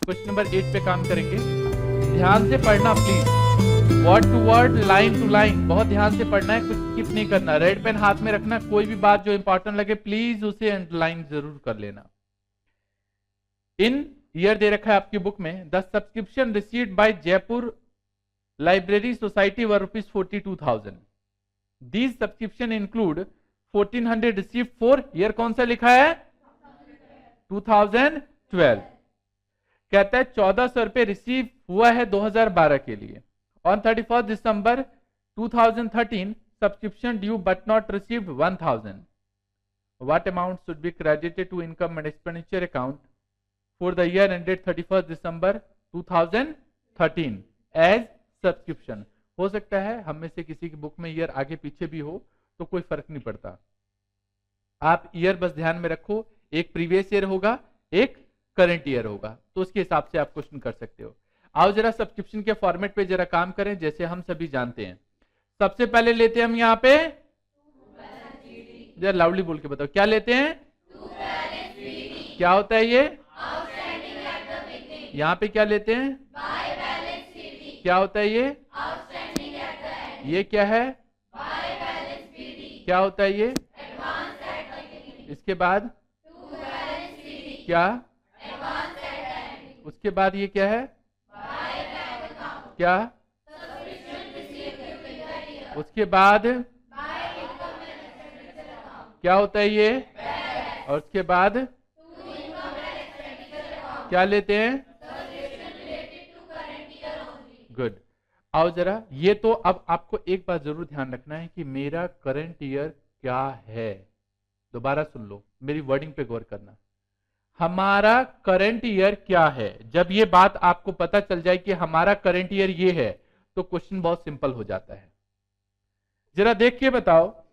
Question number 8 पे काम करेंगे। ध्यान से पढ़ना please, word to word, line to line, बहुत ध्यान से पढ़ना है, कुछ स्किप नहीं करना। रेड पेन हाथ में रखना, कोई भी बात जो इंपॉर्टेंट लगे प्लीज उसे अंडरलाइन जरूर कर लेना। इन ईयर दे रखा है आपकी बुक में, the subscription received by Jaipur library society were ₹42,000। These subscription include 1400 received for year, कौन सा लिखा है 2012। कहता है 1400 रुपए रिसीव हुआ है 2012 के लिए। On 31 December 2013 subscription due but not received 1000। What amount should be credited to income and expenditure account for the year ended 31 December 2013 as subscription. हो सकता है हम में से किसी की बुक में ईयर आगे पीछे भी हो तो कोई फर्क नहीं पड़ता, आप ईयर बस ध्यान में रखो, एक प्रीवियस ईयर होगा एक करंट ईयर होगा, तो उसके हिसाब से आप क्वेश्चन कर सकते हो। आओ जरा सब्सक्रिप्शन के फॉर्मेट पे जरा काम करें, जैसे हम सभी जानते हैं। सबसे पहले लेते हैं हम यहाँ पे, जरा लाउडली बोल के बताओ क्या लेते हैं, क्या होता है ये, यहाँ पे क्या लेते हैं, क्या होता है ये क्या है, क्या होता है ये, इसके बाद क्या, उसके बाद ये क्या है, क्या, उसके बाद क्या होता है ये, और उसके बाद क्या लेते हैं, गुड। आओ जरा, ये तो अब आपको एक बात जरूर ध्यान रखना है कि मेरा करंट ईयर क्या है। दोबारा सुन लो, मेरी वर्डिंग पे गौर करना, हमारा करंट ईयर क्या है। जब ये बात आपको पता चल जाए कि हमारा करंट ईयर ये है, तो क्वेश्चन बहुत सिंपल हो जाता है। जरा देख के बताओ,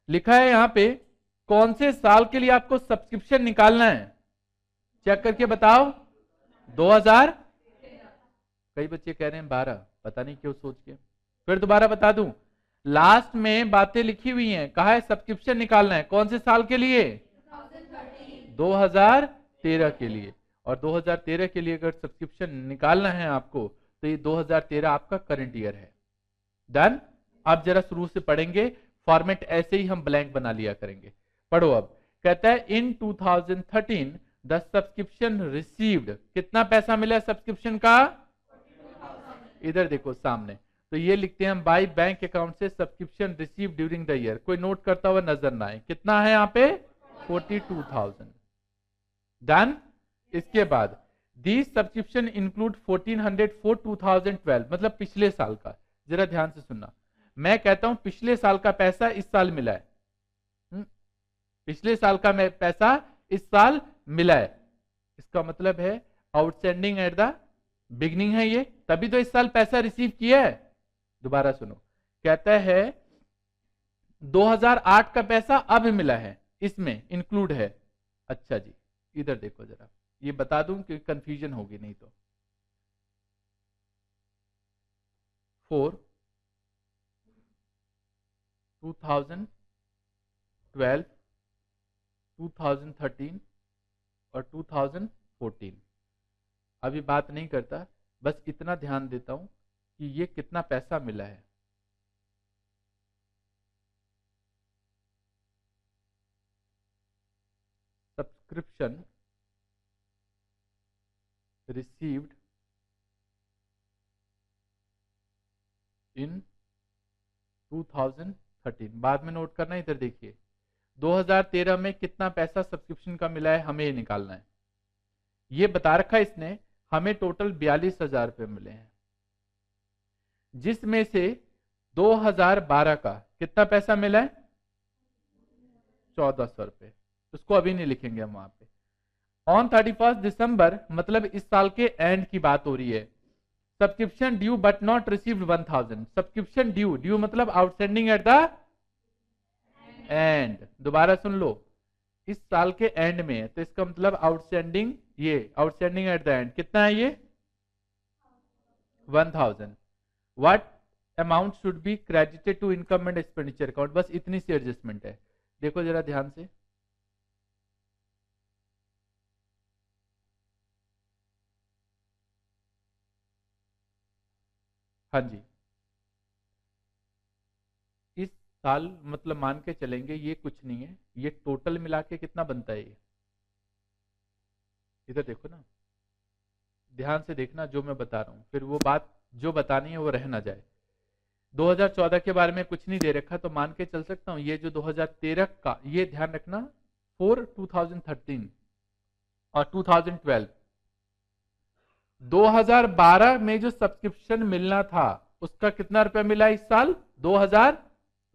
लिखा है यहां पे कौन से साल के लिए आपको सब्सक्रिप्शन निकालना है, चेक करके बताओ। 2000, कई बच्चे कह रहे हैं 12, पता नहीं क्यों सोच के, फिर दोबारा बता दूं, लास्ट में बातें लिखी हुई हैं, कहा है सब्सक्रिप्शन निकालना है, कौन से साल के लिए, 2013 के लिए। और 2013 के लिए अगर सब्सक्रिप्शन निकालना है आपको, तो ये 2013 आपका करंट ईयर है। डन। अब जरा शुरू से पढ़ेंगे, फॉर्मेट ऐसे ही हम ब्लैंक बना लिया करेंगे। पढ़ो अब, कहता है इन 2013 द सब्सक्रिप्शन रिसीव्ड, कितना पैसा मिला सब्सक्रिप्शन का, इधर देखो सामने, तो ये लिखते हैं हम बाय बैंक अकाउंट से subscription receive during the year, कोई नोट करता हुआ नजर ना आए, कितना है यहाँ पे 42,000। डन। इसके बाद दी सब्सक्रिप्शन इंक्लूड 1400 फॉर 2012, मतलब पिछले साल का। जरा ध्यान से सुनना, मैं कहता हूं पिछले साल का पैसा इस साल मिला है, पिछले साल का पैसा इस साल मिला है, इसका मतलब है आउटस्टैंडिंग एट द बिगनिंग है ये, तभी तो इस साल पैसा रिसीव किया है। दोबारा सुनो, कहता है 2008 का पैसा अब मिला है, इसमें इंक्लूड है। अच्छा जी, इधर देखो जरा, ये बता दूं कि कंफ्यूजन होगी नहीं तो। 4 2012 2013 और 2014, अभी बात नहीं करता, बस इतना ध्यान देता हूं कि ये कितना पैसा मिला है। सब्सक्रिप्शन रिसीव्ड इन 2013, बाद में नोट करना, इधर देखिए 2013 में कितना पैसा सब्सक्रिप्शन का मिला है, हमें ये निकालना है। ये बता रखा है इसने, हमें टोटल 42,000 रुपए मिले हैं, जिसमें से 2012 का कितना पैसा मिला है 1400 रुपए, उसको अभी नहीं लिखेंगे हम वहां पे। ऑन 31 दिसंबर, मतलब इस साल के एंड की बात हो रही है, subscription due but not received 1000, subscription due, due मतलब आउटस्टैंडिंग एट द एंड। दोबारा सुन लो, इस साल के एंड में है, तो इसका मतलब आउटस्टैंडिंग, ये आउटस्टैंडिंग एट द एंड कितना है ये 1000। What amount should be credited to income and expenditure account, बस इतनी सी एडजस्टमेंट है। देखो जरा ध्यान से, हाँ जी, इस साल मतलब मान के चलेंगे ये कुछ नहीं है, ये टोटल मिला के कितना बनता है ये, इधर देखो ना, ध्यान से देखना जो मैं बता रहा हूं, फिर वो बात जो बतानी है वो रह ना जाए। 2014 के बारे में कुछ नहीं दे रखा, तो मान के चल सकता हूं ये जो 2013 का, ये ध्यान रखना फॉर 2013 और 2012, 2012 में जो सब्सक्रिप्शन मिलना था उसका कितना रुपया मिला इस साल,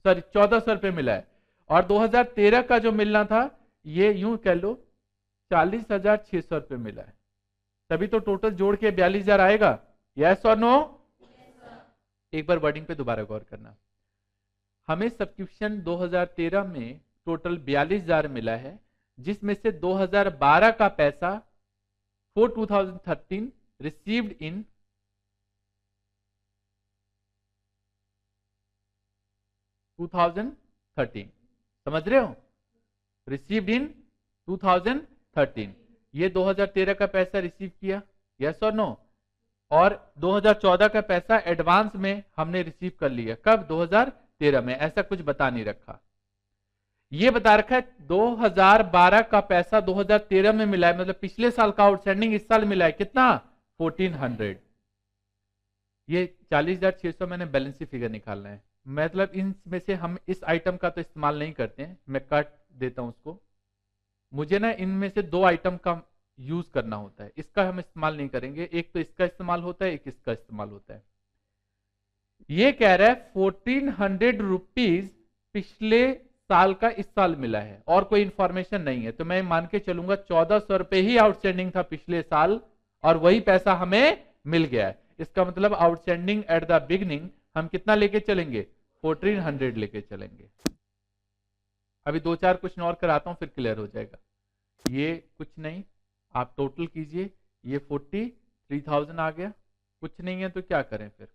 1400 रुपये मिला है, और 2013 का जो मिलना था ये यूं कह लो 40,600 रुपये मिला है, तभी तो टोटल जोड़ के 42,000 आएगा। यस और नो? एक बार वर्डिंग पे दोबारा गौर करना, हमें सब्सक्रिप्शन 2013 में टोटल 42,000 मिला है, जिसमें से 2012 का पैसा फॉर 2013 रिसीव्ड इन 2013, समझ रहे हो, रिसीव्ड इन 2013, ये 2013 का पैसा रिसीव किया, यस और नो, और 2014 का पैसा एडवांस में हमने रिसीव कर लिया, कब, 2013 में, ऐसा कुछ बता नहीं रखा, ये बता रखा है 2012 का पैसा 2013 में मिला है, मतलब पिछले साल का आउटस्टैंडिंग इस साल मिला है, कितना, 1400, ये 40,600 मैंने बैलेंस शीट फिगर निकालना है, मतलब इनमें से हम इस आइटम का तो इस्तेमाल नहीं करते हैं, मैं कट देता हूं उसको, मुझे ना इनमें से दो आइटम का यूज करना होता है, इसका हम इस्तेमाल नहीं करेंगे, एक तो इसका इस्तेमाल होता है, एक इसका इस्तेमाल होता है। ये कह रहा है 1400 रुपीज पिछले साल का इस साल मिला है और कोई इंफॉर्मेशन नहीं है, तो मैं मान के चलूंगा 1400 रुपए ही आउटस्टैंडिंग था पिछले साल और वही पैसा हमें मिल गया है, इसका मतलब आउटस्टैंडिंग एट द बिगनिंग हम कितना लेके चलेंगे, 1400 लेके चलेंगे। अभी दो चार क्वेश्चन और कराता हूं फिर क्लियर हो जाएगा। ये कुछ नहीं, आप टोटल कीजिए, ये 43,000 आ गया, कुछ नहीं है तो क्या करें फिर,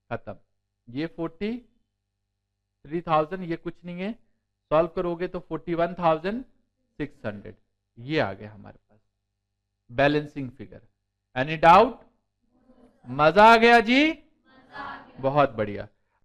खत्म, ये 43,000, ये कुछ नहीं है, सॉल्व करोगे तो 41,600, ये आ गया हमारे पास बैलेंसिंग फिगर। Any doubt? मजा आ गया जी? बहुत बढ़िया।